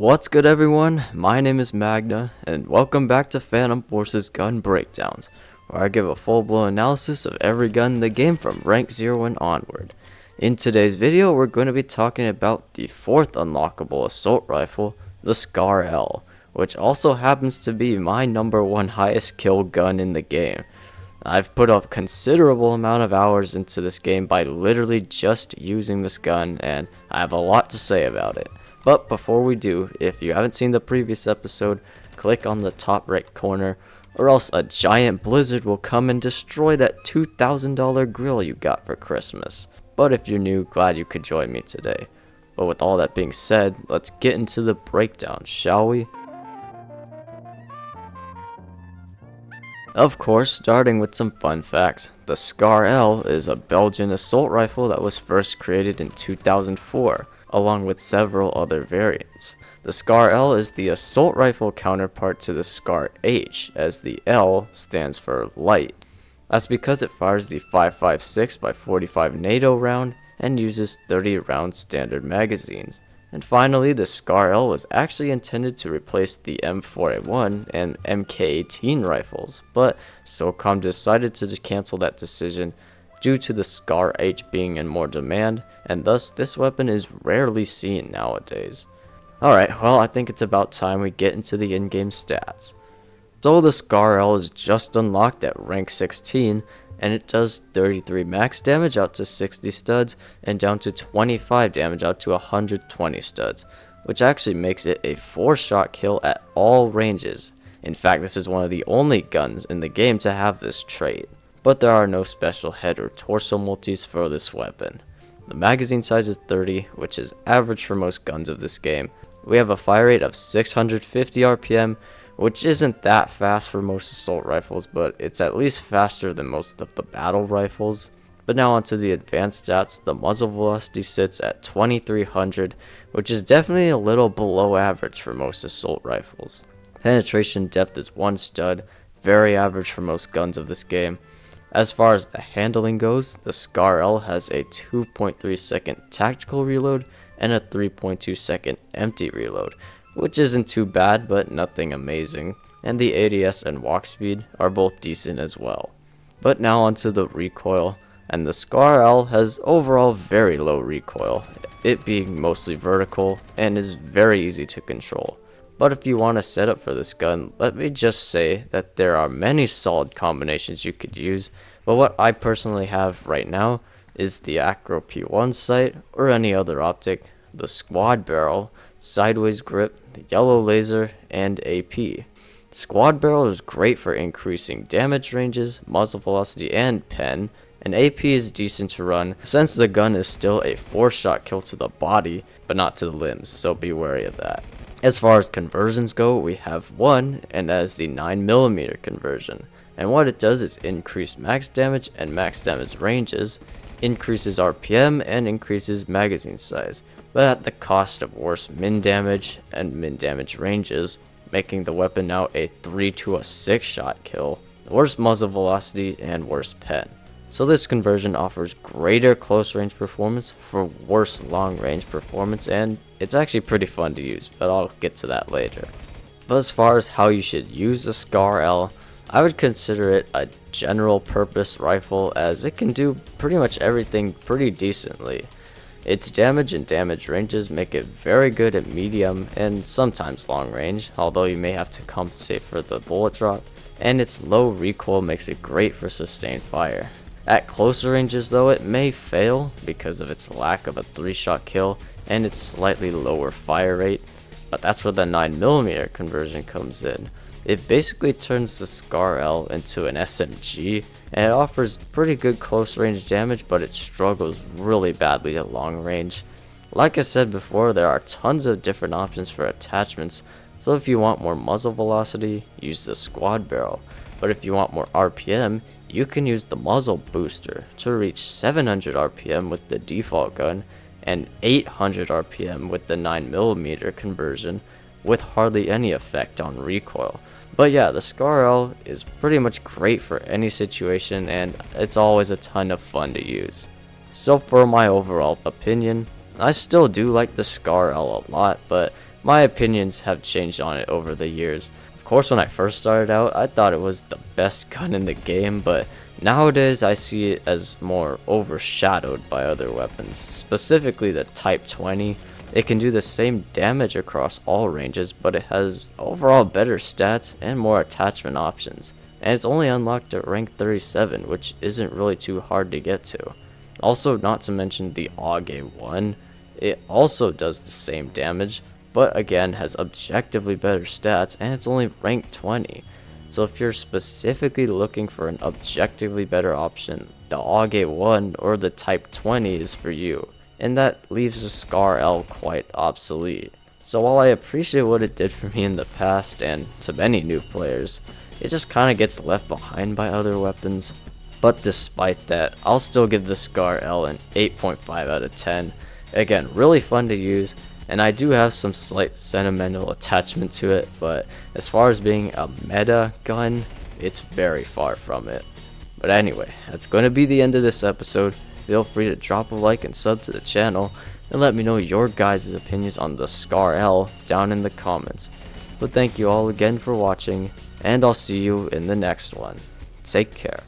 What's good, everyone? My name is Magna, and welcome back to Phantom Force's Gun Breakdowns, where I give a full-blown analysis of every gun in the game from rank 0 and onward. In today's video, we're going to be talking about the 4th unlockable assault rifle, the Scar L, which also happens to be my #1 highest kill gun in the game. I've put a considerable amount of hours into this game by literally just using this gun, and I have a lot to say about it. But before we do, if you haven't seen the previous episode, click on the top right corner, or else a giant blizzard will come and destroy that $2,000 grill you got for Christmas. But if you're new, glad you could join me today. But with all that being said, let's get into the breakdown, shall we? Of course, starting with some fun facts, the Scar L is a Belgian assault rifle that was first created in 2004. Along with several other variants. The Scar L is the assault rifle counterpart to the Scar H, as the L stands for light. That's because it fires the 5.56x45 NATO round and uses 30 round standard magazines. And finally, the Scar L was actually intended to replace the M4A1 and MK18 rifles, but SOCOM decided to cancel that decision due to the Scar H being in more demand, and thus this weapon is rarely seen nowadays. Alright, well, I think it's about time we get into the in-game stats. So the Scar L is just unlocked at rank 16, and it does 33 max damage out to 60 studs, and down to 25 damage out to 120 studs, which actually makes it a 4-shot kill at all ranges. In fact, this is one of the only guns in the game to have this trait. But there are no special head or torso multis for this weapon. The magazine size is 30, which is average for most guns of this game. We have a fire rate of 650 RPM, which isn't that fast for most assault rifles, but it's at least faster than most of the battle rifles. But now onto the advanced stats, the muzzle velocity sits at 2300, which is definitely a little below average for most assault rifles. Penetration depth is 1 stud, very average for most guns of this game. As far as the handling goes, the Scar L has a 2.3 second tactical reload and a 3.2 second empty reload, which isn't too bad but nothing amazing, and the ADS and walk speed are both decent as well. But now onto the recoil, and the Scar L has overall very low recoil, it being mostly vertical and is very easy to control. But if you want a setup for this gun, let me just say that there are many solid combinations you could use, but what I personally have right now is the Acro P1 sight or any other optic, the squad barrel, sideways grip, the yellow laser, and AP. Squad barrel is great for increasing damage ranges, muzzle velocity, and pen, and AP is decent to run since the gun is still a 4-shot kill to the body, but not to the limbs, so be wary of that. As far as conversions go, we have one, and that is the 9mm conversion. And what it does is increase max damage and max damage ranges, increases RPM, and increases magazine size, but at the cost of worse min damage and min damage ranges, making the weapon now a 3 to a 6-shot kill, worse muzzle velocity, and worse pen. So this conversion offers greater close range performance for worse long range performance, and it's actually pretty fun to use, but I'll get to that later. But as far as how you should use the Scar L, I would consider it a general purpose rifle as it can do pretty much everything pretty decently. Its damage and damage ranges make it very good at medium and sometimes long range, although you may have to compensate for the bullet drop, and its low recoil makes it great for sustained fire. At closer ranges though, it may fail because of its lack of a 3-shot kill and its slightly lower fire rate, but that's where the 9mm conversion comes in. It basically turns the Scar L into an SMG, and it offers pretty good close range damage, but it struggles really badly at long range. Like I said before, there are tons of different options for attachments, so if you want more muzzle velocity, use the squad barrel, but if you want more RPM, you can use the muzzle booster to reach 700 RPM with the default gun and 800 RPM with the 9mm conversion, with hardly any effect on recoil. But yeah, the Scar L is pretty much great for any situation, and it's always a ton of fun to use. So for my overall opinion, I still do like the Scar L a lot, but My opinions have changed on it over the years. Of course, when I first started out, I thought it was the best gun in the game, but nowadays I see it as more overshadowed by other weapons, specifically the Type 20. It can do the same damage across all ranges, but it has overall better stats and more attachment options. And it's only unlocked at rank 37, which isn't really too hard to get to. Also, not to mention the AUG 1, it also does the same damage, but again has objectively better stats, and it's only ranked 20. So if you're specifically looking for an objectively better option, the AUG 1 or the Type 20 is for you, and that leaves the SCAR L quite obsolete. So while I appreciate what it did for me in the past and to many new players, it just kinda gets left behind by other weapons. But despite that, I'll still give the SCAR L an 8.5 out of 10. Again, really fun to use, and I do have some slight sentimental attachment to it, but as far as being a meta gun, it's very far from it. But anyway, that's going to be the end of this episode. Feel free to drop a like and sub to the channel, and let me know your guys' opinions on the SCAR L down in the comments. But thank you all again for watching, and I'll see you in the next one. Take care.